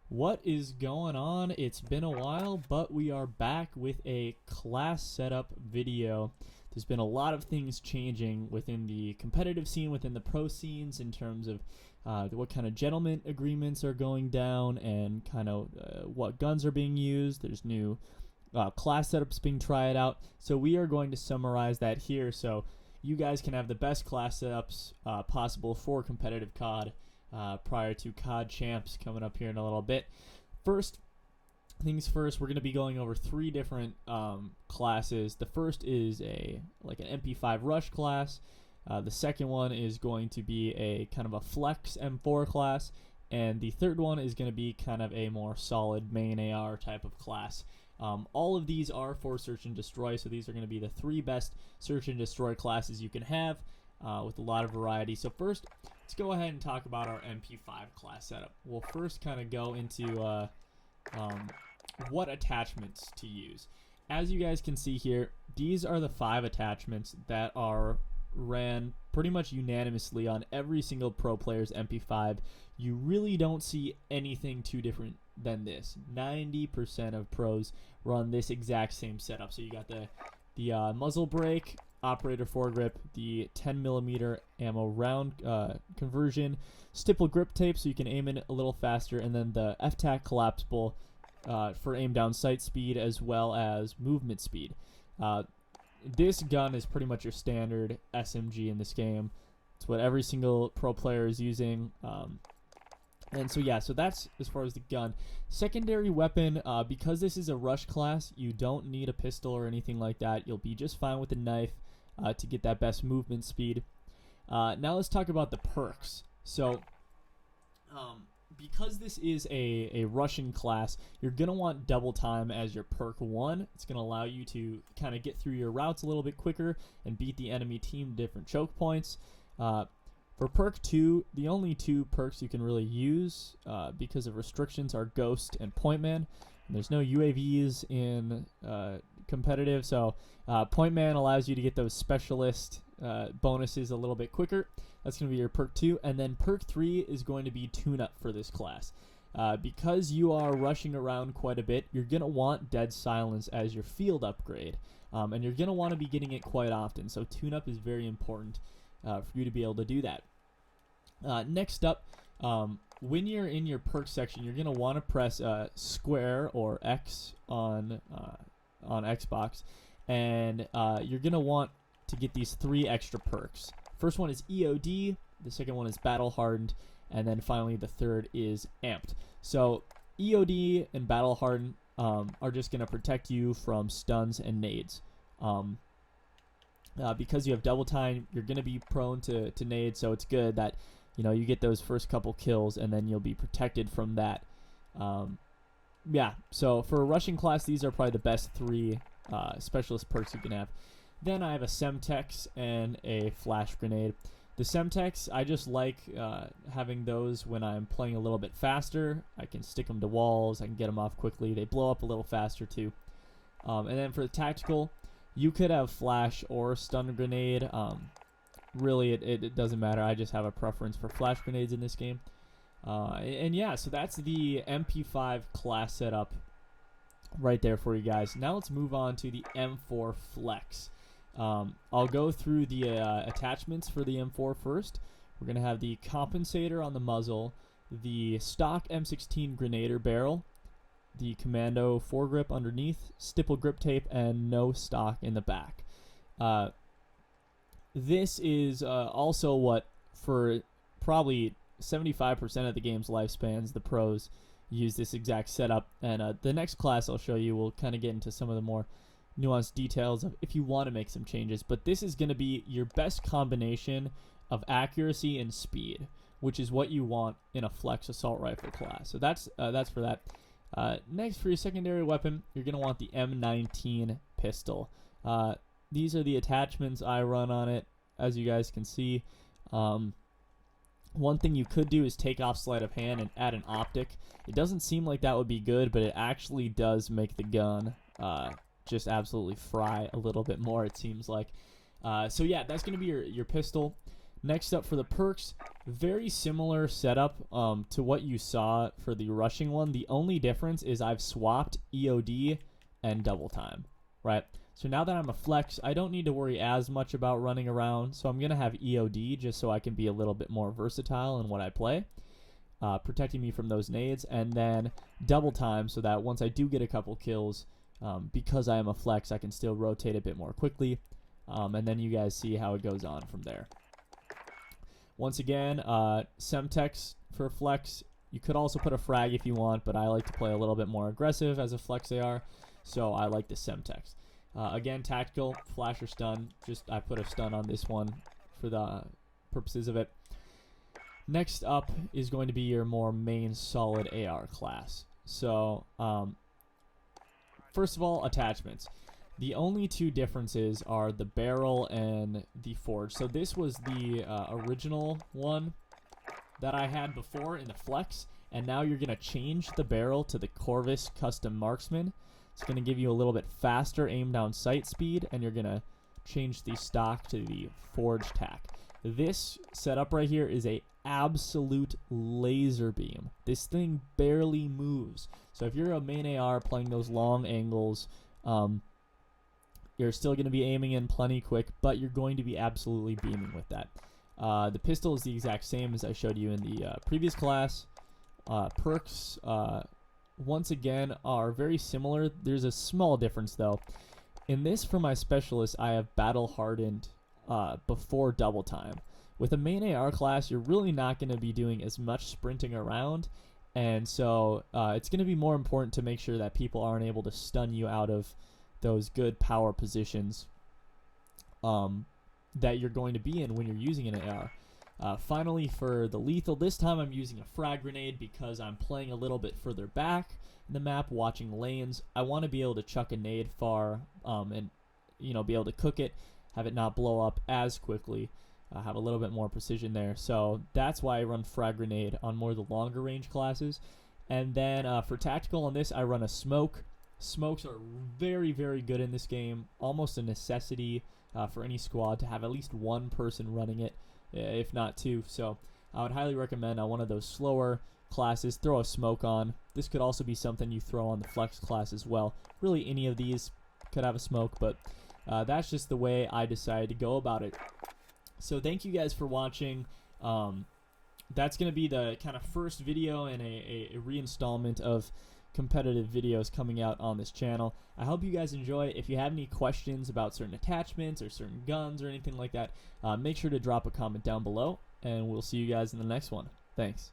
What is going on? It's been a while, but we are back with a class setup video. There's been a lot of things changing within the competitive scene, within the pro scenes, in terms of what kind of gentleman agreements are going down and kind of what guns are being used. There's new class setups being tried out. So we are going to summarize that here so you guys can have the best class setups possible for competitive COD. Prior to COD Champs coming up here in a little bit. First things first, we're going to be going over three different classes. The first is an MP5 Rush class. The second one is going to be a kind of a flex M4 class. And the third one is going to be kind of a more solid main AR type of class. All of these are for Search and Destroy, so these are going to be the three best Search and Destroy classes you can have with a lot of variety. So first, let's go ahead and talk about our MP5 class setup. We'll first kind of go into what attachments to use. As you guys can see here, these are the 5 attachments that are ran pretty much unanimously on every single pro player's MP5. You really don't see anything too different than this. 90% of pros run this exact same setup. So you got the muzzle brake, operator foregrip, the 10mm ammo round conversion, stipple grip tape so you can aim in a little faster, and then the FTAC collapsible for aim down sight speed as well as movement speed. This gun is pretty much your standard SMG in this game. It's what every single pro player is using. And so yeah, so that's as far as the gun. Secondary weapon, because this is a rush class, you don't need a pistol or anything like that. You'll be just fine with a knife to get that best movement speed. Now let's talk about the perks. So because this is a Russian class, you're going to want double time as your perk 1. It's going to allow you to kind of get through your routes a little bit quicker and beat the enemy team to different choke points. For perk 2, the only 2 perks you can really use because of restrictions are Ghost and Point Man. And there's no UAVs in competitive, so Point Man allows you to get those specialist bonuses a little bit quicker. That's going to be your perk 2. And then perk 3 is going to be tune-up for this class. Because you are rushing around quite a bit, you're going to want Dead Silence as your field upgrade. And you're going to want to be getting it quite often, so tune-up is very important for you to be able to do that. Next up, when you're in your perk section, you're going to want to press square or X on Xbox, and you're going to want to get these 3 extra perks. First one is EOD, the second one is Battle Hardened, and then finally the third is Amped. So EOD and Battle Hardened are just going to protect you from stuns and nades. Because you have double time, you're going to be prone to nades, so it's good that you get those first couple kills and then you'll be protected from that. Yeah, so for a rushing class, these are probably the best 3 specialist perks you can have. Then I have a Semtex and a flash grenade. The Semtex, I just like having those when I'm playing a little bit faster. I can stick them to walls, I can get them off quickly. They blow up a little faster too. And then for the tactical, you could have flash or stun grenade. Really, it doesn't matter. I just have a preference for flash grenades in this game. And yeah, so that's the MP5 class setup right there for you guys. Now let's move on to the M4 Flex. I'll go through the attachments for the M4 first. We're going to have the compensator on the muzzle, the stock M16 Grenader barrel, the commando foregrip underneath, stipple grip tape, and no stock in the back. This is also what, for probably 75% of the game's lifespans, the pros use this exact setup. And the next class I'll show you will kind of get into some of the more nuanced details of if you want to make some changes. But this is going to be your best combination of accuracy and speed, which is what you want in a flex assault rifle class. So that's for that. Next, for your secondary weapon, you're going to want the M19 pistol. These are the attachments I run on it, as you guys can see. One thing you could do is take off sleight of hand and add an optic. It doesn't seem like that would be good, but it actually does make the gun just absolutely fry a little bit more, it seems like. So yeah, that's going to be your pistol. Next up for the perks, very similar setup to what you saw for the rushing one. The only difference is I've swapped EOD and double time, right? So now that I'm a flex, I don't need to worry as much about running around. So I'm going to have EOD just so I can be a little bit more versatile in what I play, protecting me from those nades. And then double time so that once I do get a couple kills, because I am a flex, I can still rotate a bit more quickly. And then you guys see how it goes on from there. Once again, Semtex for flex. You could also put a frag if you want, but I like to play a little bit more aggressive as a flex AR, so I like the Semtex. Again, tactical, flash or stun. Just I put a stun on this one for the purposes of it. Next up is going to be your more main solid AR class. So, first of all, attachments. The only two differences are the barrel and the forge. So this was the original one that I had before in the flex, and now you're going to change the barrel to the Corvus Custom Marksman. It's going to give you a little bit faster aim down sight speed, and you're going to change the stock to the forge tack. This setup right here is a absolute laser beam. This thing barely moves. So if you're a main AR playing those long angles, you're still going to be aiming in plenty quick, but you're going to be absolutely beaming with that. The pistol is the exact same as I showed you in the previous class. Perks, once again, are very similar. There's a small difference, though. In this, for my specialist, I have battle hardened before double time. With a main AR class, you're really not going to be doing as much sprinting around, and so it's going to be more important to make sure that people aren't able to stun you out of those good power positions that you're going to be in when you're using an AR. Finally, for the lethal, this time I'm using a frag grenade because I'm playing a little bit further back in the map, watching lanes. I want to be able to chuck a nade far and be able to cook it, have it not blow up as quickly, have a little bit more precision there. So that's why I run frag grenade on more of the longer range classes. And then for tactical on this, I run a smoke. Smokes are very, very good in this game, almost a necessity for any squad to have at least one person running it, if not two. So I would highly recommend on one of those slower classes, throw a smoke on. This could also be something you throw on the flex class as well. Really, any of these could have a smoke, but that's just the way I decided to go about it. So thank you guys for watching. That's going to be the kind of first video in a reinstallment of competitive videos coming out on this channel. I hope you guys enjoy. If you have any questions about certain attachments or certain guns or anything like that, make sure to drop a comment down below, and we'll see you guys in the next one. Thanks.